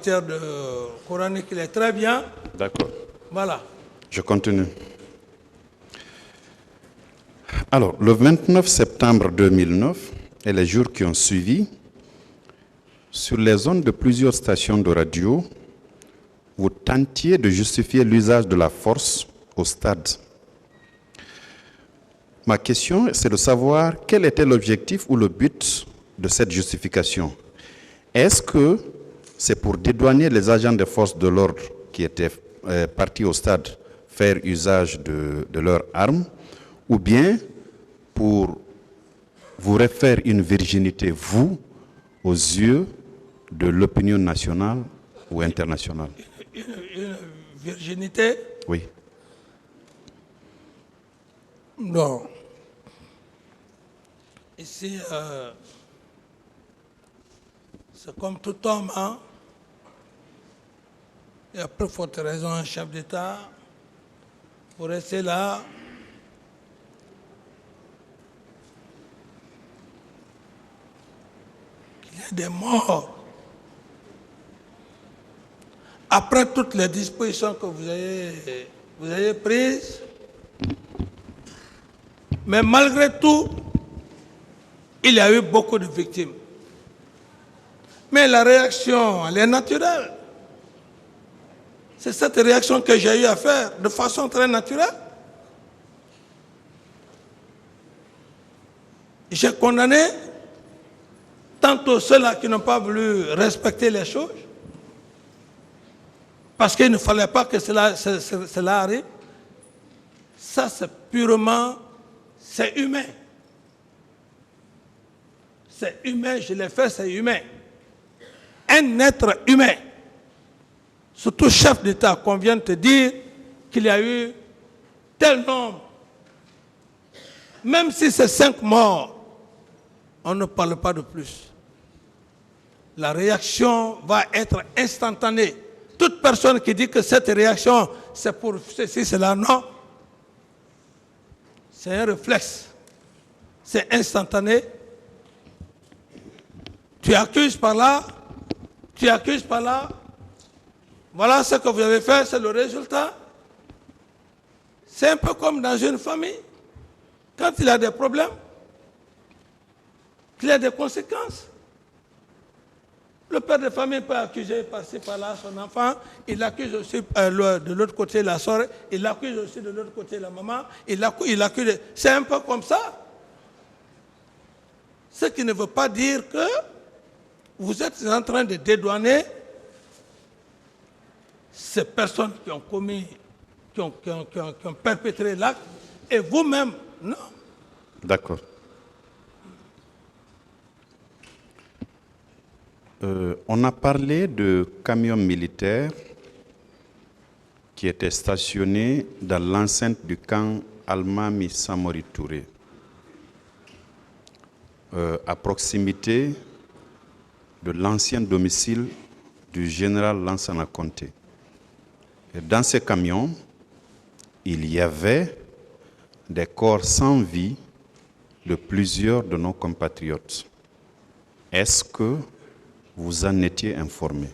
de coranique, il est très bien. D'accord. Voilà. Je continue. Alors, le 29 septembre 2009 et les jours qui ont suivi, sur les ondes de plusieurs stations de radio, vous tentiez de justifier l'usage de la force au stade. Ma question, c'est de savoir quel était l'objectif ou le but de cette justification. Est-ce que c'est pour dédouaner les agents des forces de l'ordre qui étaient partis au stade faire usage de leurs armes, ou bien pour vous refaire une virginité, vous, aux yeux de l'opinion nationale ou internationale? Une virginité? Oui. Non. Ici, c'est comme tout homme, hein? Il y a plus forte raison, un chef d'État, pour rester là. Qu'il y ait des morts. Après toutes les dispositions que vous avez prises, mais malgré tout, il y a eu beaucoup de victimes. Mais la réaction, elle est naturelle. C'est cette réaction que j'ai eu à faire de façon très naturelle. J'ai condamné tantôt ceux-là qui n'ont pas voulu respecter les choses, parce qu'il ne fallait pas que cela arrive. Ça, c'est purement, c'est humain. C'est humain, je l'ai fait, c'est humain. Un être humain, surtout chef d'État, qu'on vient de te dire qu'il y a eu tel nombre. Même si c'est 5 morts, on ne parle pas de plus. La réaction va être instantanée. Toute personne qui dit que cette réaction, c'est pour ceci, cela, non. C'est un réflexe. C'est instantané. Tu accuses par là, tu accuses par là. Voilà ce que vous avez fait, c'est le résultat. C'est un peu comme dans une famille. Quand il y a des problèmes, qu'il y a des conséquences. Le père de famille peut accuser par-ci, par-là son enfant, il accuse aussi de l'autre côté la soeur, il accuse aussi de l'autre côté la maman, il accuse. C'est un peu comme ça. Ce qui ne veut pas dire que vous êtes en train de dédouaner ces personnes qui ont commis, qui ont perpétré l'acte, et vous-même, non. D'accord. On a parlé de camions militaires qui étaient stationnés dans l'enceinte du camp Almami Samori Touré, à proximité de l'ancien domicile du général Lansana Conté. Et dans ces camions, il y avait des corps sans vie de plusieurs de nos compatriotes. Est-ce que vous en étiez informé?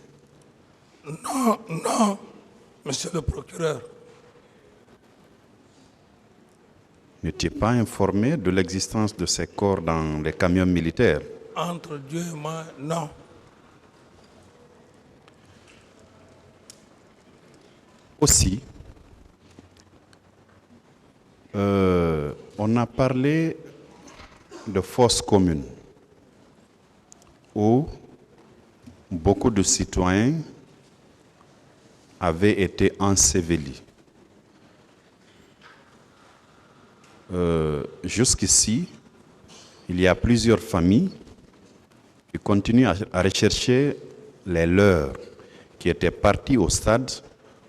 Non, non, monsieur le procureur. N'étiez pas informé de l'existence de ces corps dans les camions militaires? Entre Dieu et moi, non. Aussi, on a parlé de fosses communes où beaucoup de citoyens avaient été ensevelis. Jusqu'ici, il y a plusieurs familles qui continuent à rechercher les leurs qui étaient partis au stade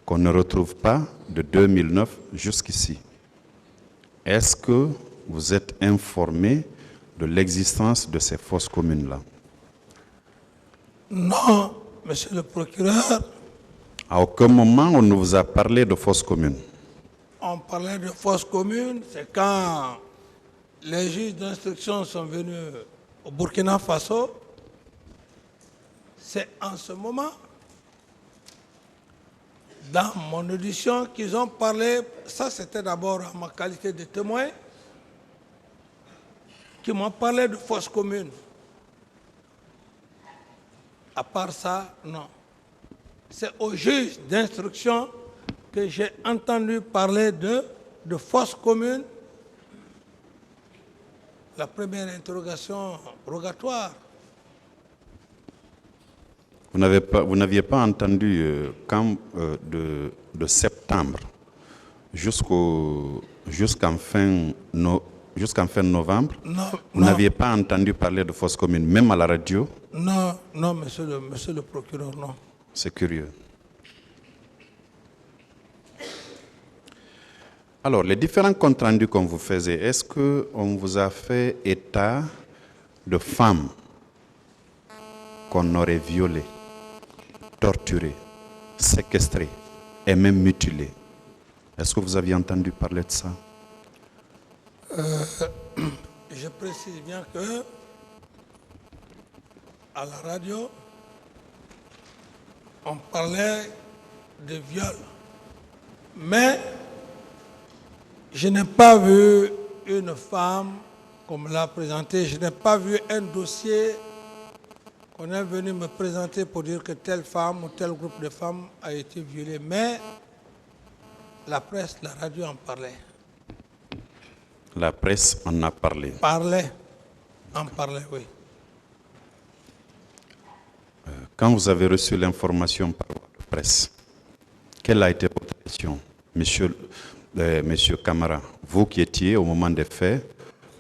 qu'on ne retrouve pas de 2009 jusqu'ici. Est-ce que vous êtes informé de l'existence de ces fosses communes-là? Non, monsieur le procureur. À aucun moment on ne vous a parlé de fosses communes? On parlait de fosses communes, c'est quand les juges d'instruction sont venus au Burkina Faso. C'est en ce moment dans mon audition qu'ils ont parlé, ça c'était d'abord en ma qualité de témoin, qui m'ont parlé de fosse commune. À part ça, non. C'est au juge d'instruction que j'ai entendu parler de fosse commune. La première interrogation rogatoire. Vous n'aviez pas entendu de septembre jusqu'en fin novembre, Non, vous non. n'aviez pas entendu parler de fosse commune, même à la radio? Non, non, monsieur le procureur, non. C'est curieux. Alors, les différents comptes rendus qu'on vous faisait, est-ce qu'on vous a fait état de femmes qu'on aurait violées, torturées, séquestrées et même mutilées? Est-ce que vous aviez entendu parler de ça? Je précise bien que à la radio, on parlait de viol. Mais je n'ai pas vu une femme comme l'a présenté, je n'ai pas vu un dossier qu'on est venu me présenter pour dire que telle femme ou tel groupe de femmes a été violé. Mais la presse, la radio en parlait. La presse en a parlé. En parlait, oui. Quand vous avez reçu l'information par la presse, quelle a été votre réaction, monsieur Camara, vous qui étiez au moment des faits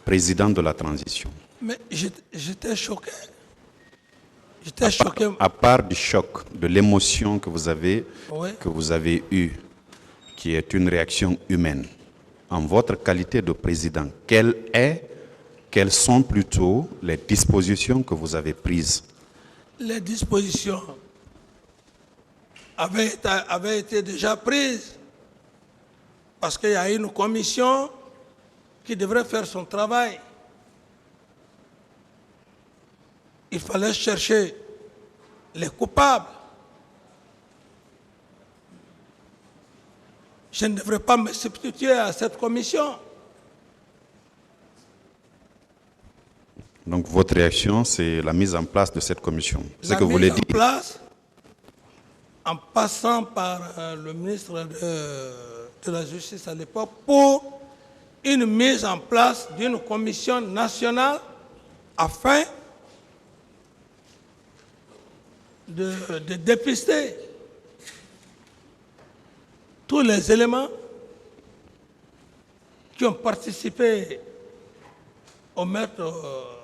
président de la transition? Mais j'étais choqué. J'étais choqué. À part du choc, de l'émotion que vous avez eue, qui est une réaction humaine, en votre qualité de président, quelles sont plutôt les dispositions que vous avez prises? Les dispositions avaient été déjà prises parce qu'il y a une commission qui devrait faire son travail. Il fallait chercher les coupables. Je ne devrais pas me substituer à cette commission. Donc votre réaction, c'est la mise en place de cette commission. C'est ce que vous voulez dire. La mise en place, en passant par le ministre de la Justice à l'époque, pour une mise en place d'une commission nationale afin de dépister tous les éléments qui ont participé au meurtre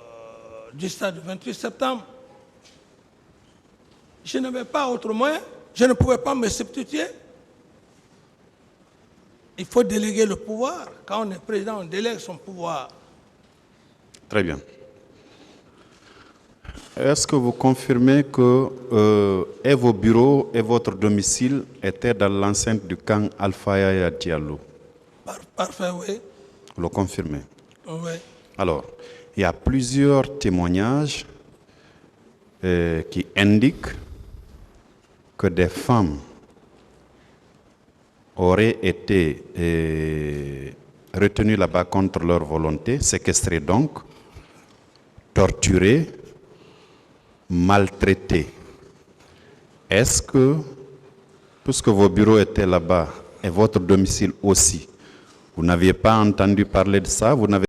du stade du 28 septembre. Je n'avais pas autre moyen, je ne pouvais pas me substituer. Il faut déléguer le pouvoir. Quand on est président, on délègue son pouvoir. Très bien. Est-ce que vous confirmez que et vos bureaux et votre domicile étaient dans l'enceinte du camp Alpha Yaya Diallo? Parfait, oui. Vous le confirmez? Oui. Alors, il y a plusieurs témoignages qui indiquent que des femmes auraient été retenues là-bas contre leur volonté, séquestrées donc, torturées, maltraitées. Est-ce que, puisque vos bureaux étaient là-bas et votre domicile aussi, vous n'aviez pas entendu parler de ça? Vous n'avez